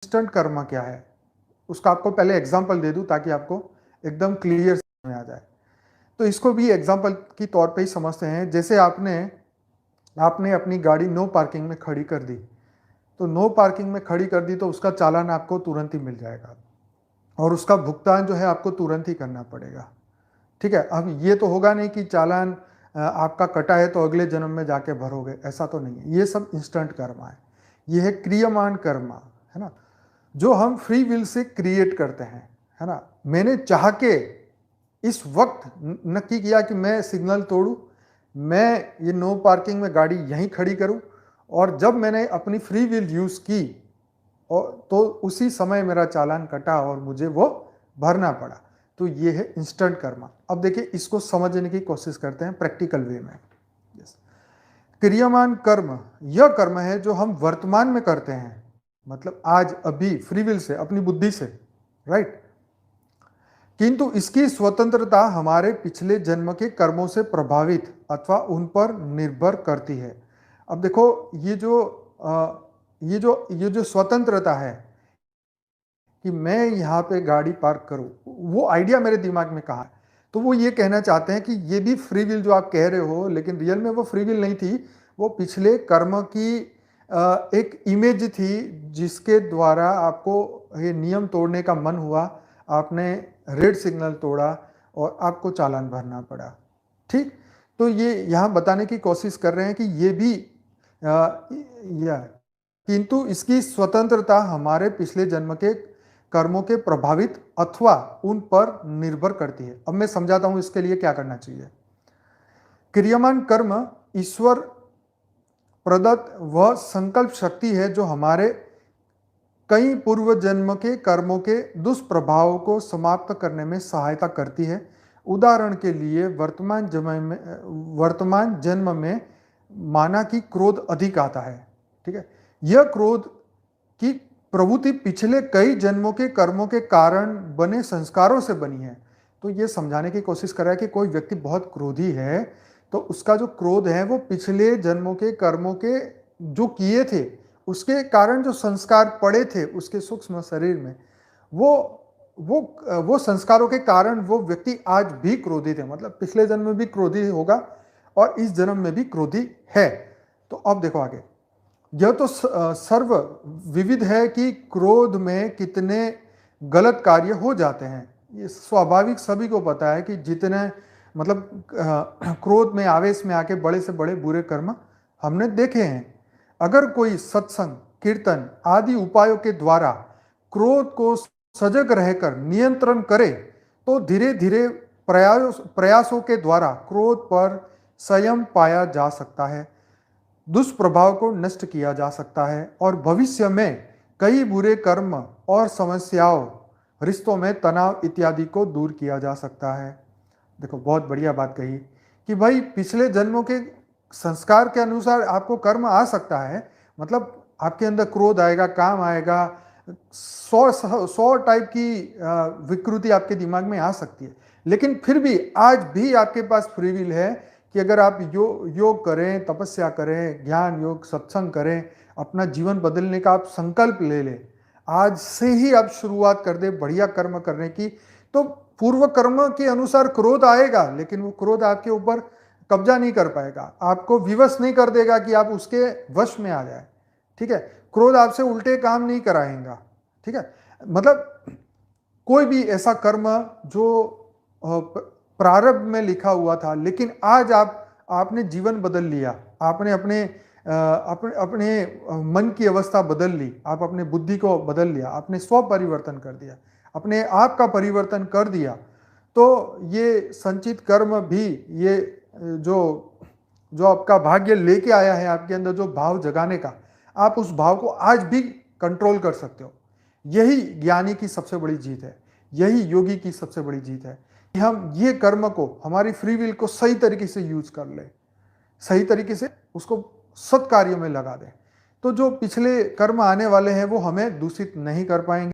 Instant कर्म क्या है, उसका आपको पहले एग्जांपल दे दूं ताकि आपको एकदम क्लियर समझ में आ जाए। तो इसको भी एग्जांपल की तौर पे ही समझते हैं। जैसे आपने आपने अपनी गाड़ी नो पार्किंग में खड़ी कर दी, तो नो पार्किंग में खड़ी कर दी तो उसका चालान आपको तुरंत ही मिल जाएगा और उसका भुगतान जो है आपको तुरंत ही करना पड़ेगा। ठीक है, अब ये तो होगा नहीं कि चालान आपका कटा है तो अगले जन्म में जाके भरोगे, ऐसा तो नहीं है। ये सब इंस्टेंट कर्मा है, ये है क्रियमान कर्मा, है ना, जो हम फ्री विल से क्रिएट करते हैं, है ना। मैंने चाह के इस वक्त नक्की किया कि मैं सिग्नल तोड़ूं, मैं ये नो पार्किंग में गाड़ी यहीं खड़ी करूं, और जब मैंने अपनी फ्री विल यूज की और तो उसी समय मेरा चालान कटा और मुझे वो भरना पड़ा। तो ये है इंस्टेंट कर्मा। अब देखिए, इसको समझने की कोशिश करते हैं प्रैक्टिकल वे में। क्रियमान कर्म यह कर्म है जो हम वर्तमान में करते हैं, मतलब आज अभी फ्री विल से, अपनी बुद्धि से, राइट। किंतु इसकी स्वतंत्रता हमारे पिछले जन्म के कर्मों से प्रभावित अथवा उन पर निर्भर करती है। अब देखो, ये जो स्वतंत्रता है कि मैं यहाँ पे गाड़ी पार्क करूँ, वो आइडिया मेरे दिमाग में कहाँ है। तो वो ये कहना चाहते हैं कि ये भी फ्री विल जो आप कह रहे हो, लेकिन रियल में वो फ्री विल नहीं थी, वो पिछले कर्म की एक इमेज थी जिसके द्वारा आपको ये नियम तोड़ने का मन हुआ, आपने रेड सिग्नल तोड़ा और आपको चालान भरना पड़ा। ठीक, तो ये यहाँ बताने की कोशिश कर रहे हैं कि ये भी किंतु इसकी स्वतंत्रता हमारे पिछले जन्म के कर्मों के प्रभावित अथवा उन पर निर्भर करती है। अब मैं समझाता हूं इसके लिए क्या करना चाहिए। क्रियमान कर्म ईश्वर प्रदत्त वह संकल्प शक्ति है जो हमारे कई पूर्व जन्म के कर्मों के दुष्प्रभावों को समाप्त करने में सहायता करती है। उदाहरण के लिए वर्तमान जन्म में माना कि क्रोध अधिक आता है, ठीक है। यह क्रोध की प्रवृत्ति पिछले कई जन्मों के कर्मों के कारण बने संस्कारों से बनी है। तो यह समझाने की कोशिश कर रहा है कि कोई व्यक्ति बहुत क्रोधी है तो उसका जो क्रोध है वो पिछले जन्मों के कर्मों के जो किए थे उसके कारण जो संस्कार पड़े थे उसके सूक्ष्म शरीर में, वो संस्कारों के कारण वो व्यक्ति आज भी क्रोधित है। मतलब पिछले जन्म में भी क्रोधी होगा और इस जन्म में भी क्रोधी है। तो अब देखो आगे, यह तो सर्व विविध है कि क्रोध में कितने गलत कार्य हो जाते हैं। ये स्वाभाविक सभी को पता है कि जितने मतलब क्रोध में आवेश में आके बड़े से बड़े बुरे कर्म हमने देखे हैं। अगर कोई सत्संग, कीर्तन आदि उपायों के द्वारा क्रोध को सजग रहकर नियंत्रण करे तो धीरे धीरे प्रयासों के द्वारा क्रोध पर संयम पाया जा सकता है, दुष्प्रभाव को नष्ट किया जा सकता है और भविष्य में कई बुरे कर्म और समस्याओं, रिश्तों में तनाव इत्यादि को दूर किया जा सकता है। देखो, बहुत बढ़िया बात कही कि भाई पिछले जन्मों के संस्कार के अनुसार आपको कर्म आ सकता है। मतलब आपके अंदर क्रोध आएगा, काम आएगा, 100 टाइप की विकृति आपके दिमाग में आ सकती है, लेकिन फिर भी आज भी आपके पास फ्री विल है कि अगर आप योग करें, तपस्या करें, ज्ञान योग सत्संग करें, अपना जीवन बदलने का आप संकल्प ले लें, आज से ही आप शुरुआत कर दे बढ़िया कर्म करने की, तो पूर्व कर्म के अनुसार क्रोध आएगा, लेकिन वो क्रोध आपके ऊपर कब्जा नहीं कर पाएगा, आपको विवश नहीं कर देगा कि आप उसके वश में आ जाए। ठीक है, क्रोध आपसे उल्टे काम नहीं कराएगा। ठीक है, मतलब कोई भी ऐसा कर्म जो प्रारब्ध में लिखा हुआ था, लेकिन आज आपने जीवन बदल लिया, आपने अपने मन की अवस्था बदल ली, आप अपने बुद्धि को बदल लिया, आपने स्व परिवर्तन कर दिया, अपने आप का परिवर्तन कर दिया, तो ये संचित कर्म भी, ये जो आपका भाग्य लेके आया है आपके अंदर, जो भाव जगाने का, आप उस भाव को आज भी कंट्रोल कर सकते हो। यही ज्ञानी की सबसे बड़ी जीत है, यही योगी की सबसे बड़ी जीत है कि हम ये कर्म को, हमारी फ्री विल को सही तरीके से यूज कर ले, सही तरीके से उसको सत्कार्यों में लगा दें। तो जो पिछले कर्म आने वाले हैं वो हमें दूषित नहीं कर पाएंगे।